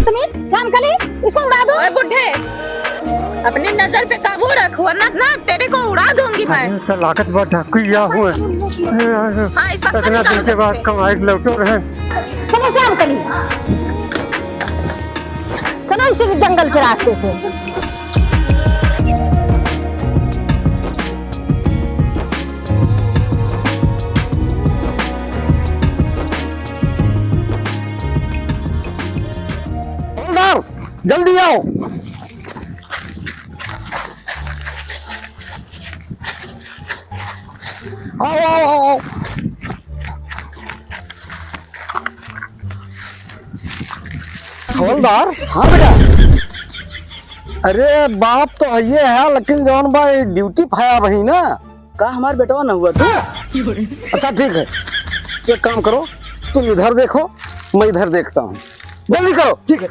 बदतमीज शामकली, इसको उड़ा दो। ओए बुड्ढे, अपनी नजर पे काबू रख वरना ना तेरे को उड़ा दूंगी मैं। तो लागत बहुत ढकिया हुआ हाँ, इसका सब इतना दिन निकालो के बाद जल्दी से। कमाई लौटो रहे। चलो शामकली, चलो इसी जंगल के रास्ते से। जल्दी आओ। आओ आओ आओ। हवलदार। हाँ बेटा। अरे बाप तो ये है लेकिन जौन भाई ड्यूटी फाया वही ना का हमारे बेटवा न हुआ तू। अच्छा ठीक है, एक काम करो, तुम इधर देखो, मैं इधर देखता हूँ। जल्दी करो। ठीक है।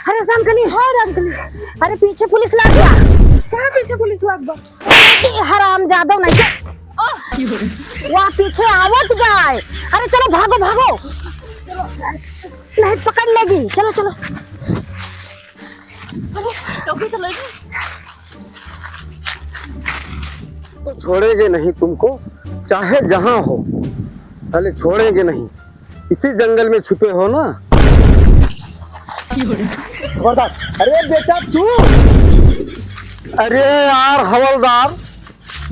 अरे शामकली, हाँ रामकली, अरे पीछे पुलिस लग गया। कहाँ पीछे पुलिस लग हराम जादव नहीं के वहाँ पीछे आवत गाय। अरे चलो भागो भागो, नहीं पकड़ लेगी। चलो चलो। टोपी तो लगी। तो छोड़ेंगे नहीं तुमको, चाहे जहां हो, पहले छोड़ेंगे नहीं। इसी जंगल में छुपे हो ना। खबरदार। अरे बेटा तू। अरे यार हवलदार,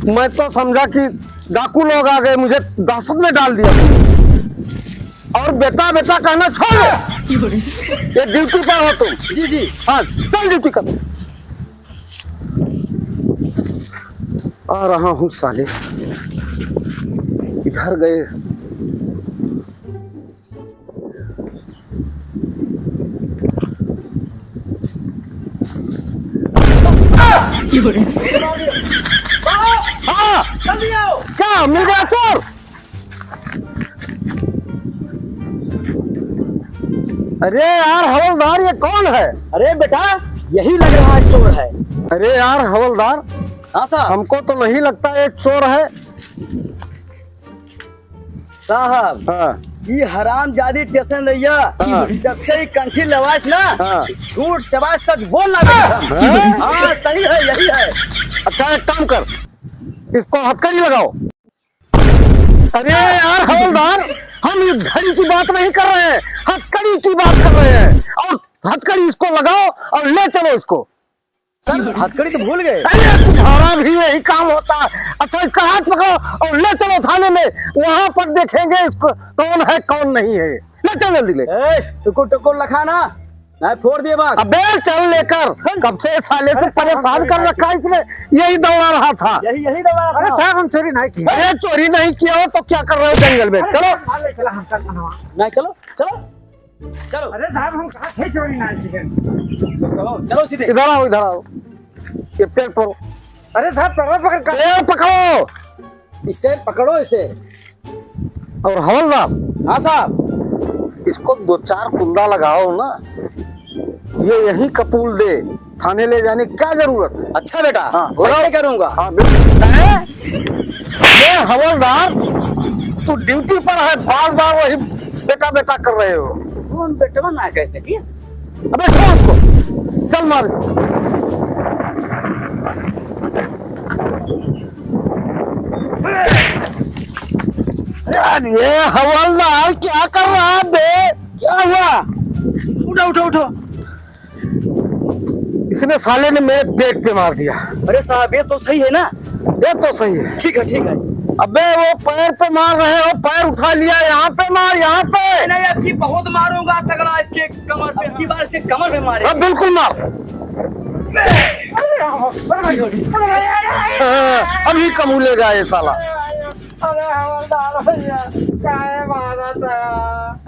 मैं तो समझा कि डाकू लोग आ गए, मुझे दहशत में डाल दिया। और बेटा बेटा कहना छोड़। ये ड्यूटी पर हो तुम। जी जी। हाँ चल ड्यूटी कर। आ रहा हूँ साले, इधर गए। हाँ जल्दी आओ। क्या मिल गया चोर? अरे यार हवलदार, ये कौन है? अरे बेटा यही लग रहा है चोर है। अरे यार हवलदार, हाँ साहब। हमको तो नहीं लगता ये चोर है। साहब हाँ ये हरामजादी स्टेशन रैया, हाँ। जब से ही कंठी लवास ना, हाँ। झूठ सवाज सच बोलना बेटा। हाँ? हाँ सही है, यही है। अच्छा एक काम कर, इसको हथकड़ी लगाओ। अरे यार हवलदार, हम ये घड़ी की बात नहीं कर रहे हैं, हथकड़ी की बात कर रहे हैं। और हथकड़ी इसको लगाओ और ले चलो इसको। सर हथकड़ी तो भूल गए। अरे तुम्हारा भी यही काम होता है। अच्छा इसका हाथ पकड़ो और ले चलो थाने में, वहां पर देखेंगे इसको कौन है कौन नहीं है। ले चल जल्दी ले। टुकुर टुकुर लखाना नहीं फोड़ दिए बात। अबे चल लेकर, कब से साले से परेशान कर रखा है इसने, यही दौड़ा रहा था। यही यही दबा अरे साहब हम चोरी नहीं किए। अरे चोरी नहीं किया हो तो क्या कर रहे हो जंगल में? चलो नहीं, चलो चलो चलो। अरे साहब हम कहाँ थे चोरी नहीं किए। चलो चलो सीधे। इधर आओ इधर आओ, ये पेड़ पकड़ो। अरे साहब पेड़ पकड़ो। इसे पकड़ो इसे। और हवलदार। हाँ साहब। इसको 2-4 कुंदा लगाओ ना, ये यही कपूल दे, थाने ले जाने की क्या जरूरत है? अच्छा बेटा। हाँ वैसे करूंगा। हाँ ये हवलदार, तू ड्यूटी पर है, बार बार वही बेटा बेटा कर रहे हो। कौन बेटा ना कैसे किया? अबे छोड़ उसको, चल मार इसको। यार ये हवलदार क्या कर रहा है बे? क्या हुआ? उठो उठो उठो। इसने साले ने मेरे पेट पे मार दिया। अरे साहब ये तो सही है ना? ये तो सही है। ठीक है ठीक है। अबे वो पैर पे मार रहे हो, पैर उठा लिया, यहाँ पे मार, यहाँ पे। नहीं अब की बहुत मारूंगा तगड़ा इसके कमर पे। अब की बार से कमर पे मारे। अब बिल्कुल मार। अभी कमूलेगा ये साला।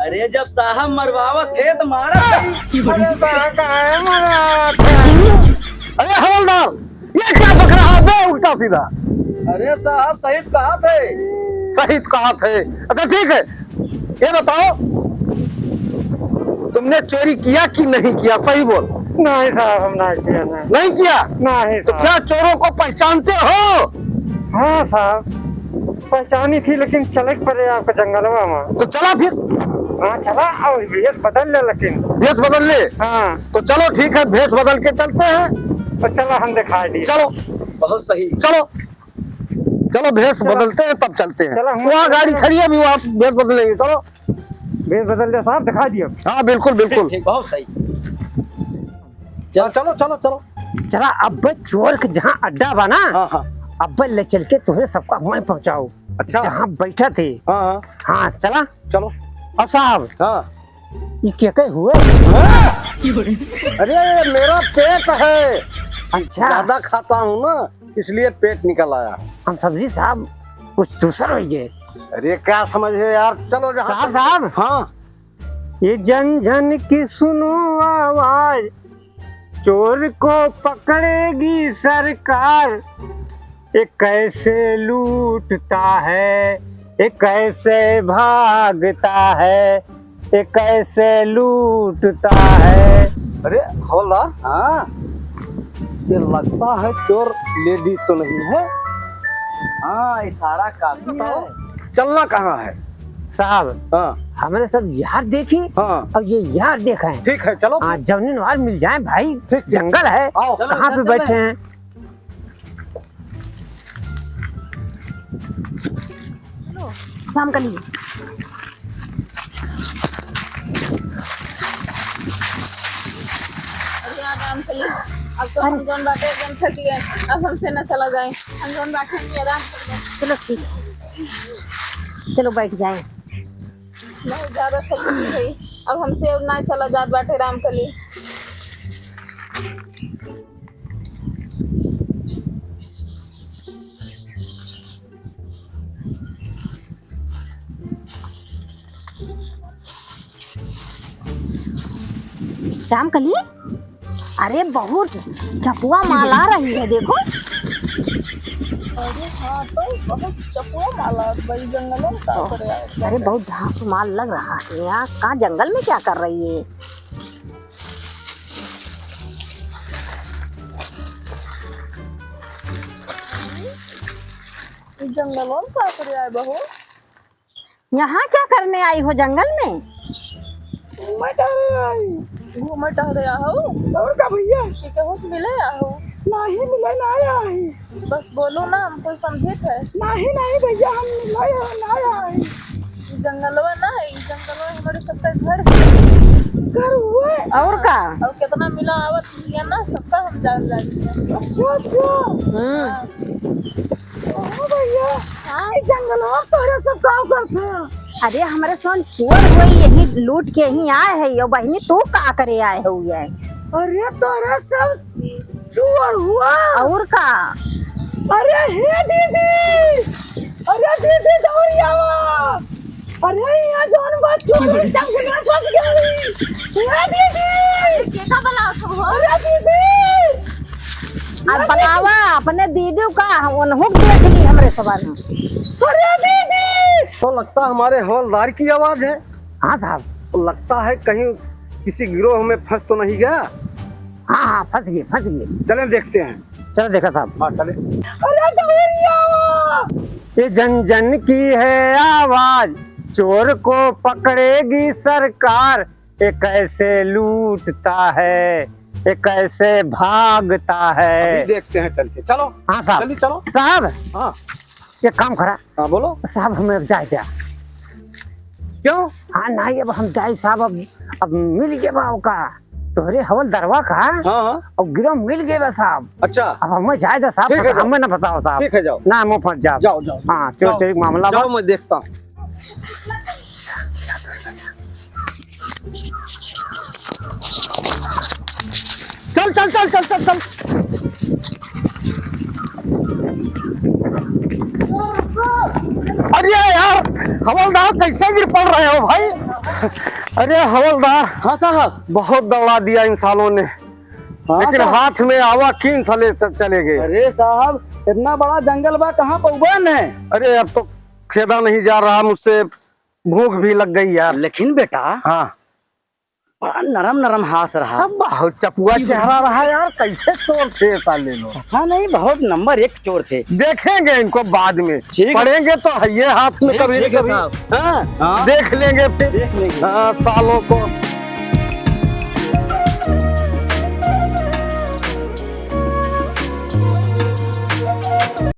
अरे जब साहब मरवावत थे तो मारा सही। अरे हवलदार, ये क्या बक रहा है बे उल्टा सीधा? अरे साहब शहीद कहा थे? शहीद कहा थे? अच्छा ठीक है, ये बताओ तुमने चोरी किया कि नहीं किया, सही बोल। नहीं साहब, हम नहीं किया। नहीं किया? नहीं। तो क्या चोरों को पहचानते हो? हाँ साहब, पहचानी थी, लेकिन चले पड़े आपका जंगलवा में। तो चला फिर। हाँ चला, और भेष बदल ले, लेकिन भेष बदल ले। हाँ तो चलो ठीक है, भेष बदल के चलते हैं। तो चलो हम दिखाई दिए। चलो, बहुत सही। चलो चलो भेष बदलते हैं, तब चलते हैं। वहाँ गाड़ी खड़ी है, अभी वहाँ भेष बदलेंगे। चलो भेष बदल दे साहब, दिखा दियो। हाँ बिल्कुल बिल्कुल। ठीक, बहुत सही। चलो चलो चलो चलो। चला अब चोर के जहाँ अड्डा बना, हाँ हाँ अब ले चल के तुम्हें सबका मैं पहुँचाऊ। अच्छा। जहाँ बैठा थे। हाँ हाँ हाँ चला। चलो। और साहब हाँ ये क्या हुए? अरे मेरा पेट है, अच्छा ज्यादा खाता हूँ ना, इसलिए पेट निकल आया। हम सब्जी साहब कुछ दूसरा हो गए। अरे क्या समझे यार, चलो जहाँ। साहब साहब, हाँ ये जन जन की सुनो आवाज, चोर को पकड़ेगी सरकार। ये कैसे लूटता है, ये कैसे भागता है, ये कैसे लूटता है। अरे हवलदार, हाँ ये लगता है चोर लेडी तो नहीं है। हाँ, इशारा काफी बताओ है। चलना कहाँ है? साहब हाँ हमने सब यार देखी हाँ और ये यार देखा है। ठीक है, चलो। हाँ जमीन वार मिल जाए भाई, ठीक। जंगल है, आओ। कहाँ पे बैठे हैं। शाम का लिए आराम से ले। अब तो हम जोन बाटे एकदम थक गए, अब हमसे न चला जाए। हम जोन बाटे हम आराम कर। चलो ठीक है, चलो बैठ जाए। नहीं ज्यादा थक गई, अब हमसे अब ना चला जात बाटे राम कली। शाम कली, अरे बहुत चपुआ माल आ रही है, देखो। अरे हाँ, तो बहुत चपुआ माला बड़ी जंगलों में का करे आए। अरे बहुत घास माल लग रहा है यहाँ। कहाँ जंगल में क्या कर रही है? जंगलों में का करे आए बहू? यहाँ क्या करने आई हो जंगल में? घूमे टहरे आओ। और का भैया? ठीक है, कुछ मिले आओ? नहीं मिले, नहीं आई। बस बोलो ना, हमको समझे थे। नहीं नहीं भैया, हम नहीं आई। जंगलवा ना है, जंगलवा हमारे सबका घर हुए। और का? और कितना मिला आवत लिया ना, सबका हम जान जाएंगे। अच्छा अच्छा। भैया जंगलवा तोहरा सब काम करते हैं। अरे हमारे सोन चोर हुए, यही लूट के ही आए है। यो बहनी तू का करे आए हो? अरे तोहरा सब चोर हुआ। और का? अरे हे दीदी, अरे दीदी दौड़ी आवा। अरे यहाँ जौन बात चोर जंगल में फंस गई। हे दीदी, के का बला तुम हो? अरे दीदी, अब बतावा अपने दीदी का, उन्हों देख ली हमरे सवाल में। अरे दीदी। तो लगता हमारे हवलदार की आवाज है। हाँ साहब। तो लगता है कहीं किसी गिरोह में फंस तो नहीं गया। हाँ हाँ फंस गए फंस गए। चलें देखते हैं। चलो देखा साहब। हाँ चले। अरे दौड़ी आवा। ये जन जन की है आवाज, चोर को पकड़ेगी सरकार। ये कैसे लूटता है, ये कैसे भागता है। अभी देखते हैं चल के। चलो। हाँ साहब। जल्दी चलो। साहब हाँ ये काम करा। हाँ बोलो। साहब हमें अब जाए क्या? क्यों? हाँ नहीं अब हम जाए साहब। अब मिल गए बाबू का तोहरे हवलदारवा का। हाँ हाँ अब गिरो मिल गए बा साहब। अच्छा अब हमें जाए था साहब, ठीक है, हमें ना बताओ साहब। ठीक है, जाओ। ना हम फंस जाओ। जाओ जाओ। हाँ चोर चोरी मामला जाओ, मैं देखता हूँ। चल चल चल चल चल चल। अरे यार हवलदार, कैसे गिर पड़ रहे हो भाई? अरे हवलदार। हाँ साहब। बहुत दौड़ा दिया इन सालों ने, लेकिन साहब। हाथ में आवा किन साले चले गए। अरे साहब, इतना बड़ा जंगल बा, कहाँ पौबन है? अरे अब तो खेदा नहीं जा रहा मुझसे, भूख भी लग गई यार। लेकिन बेटा, हाँ बड़ा नरम नरम हाथ रहा। अब बहुत चपुआ चेहरा रहा यार, कैसे चोर थे साले लोग। हाँ नहीं, बहुत नंबर 1 चोर थे। देखेंगे इनको बाद में, ठीक है। पढ़ेंगे तो ये हाथ में ठीक कभी न है कभी। साहब। हाँ, हाँ। देख लेंगे फिर। देख लेंगे। हाँ, सालों को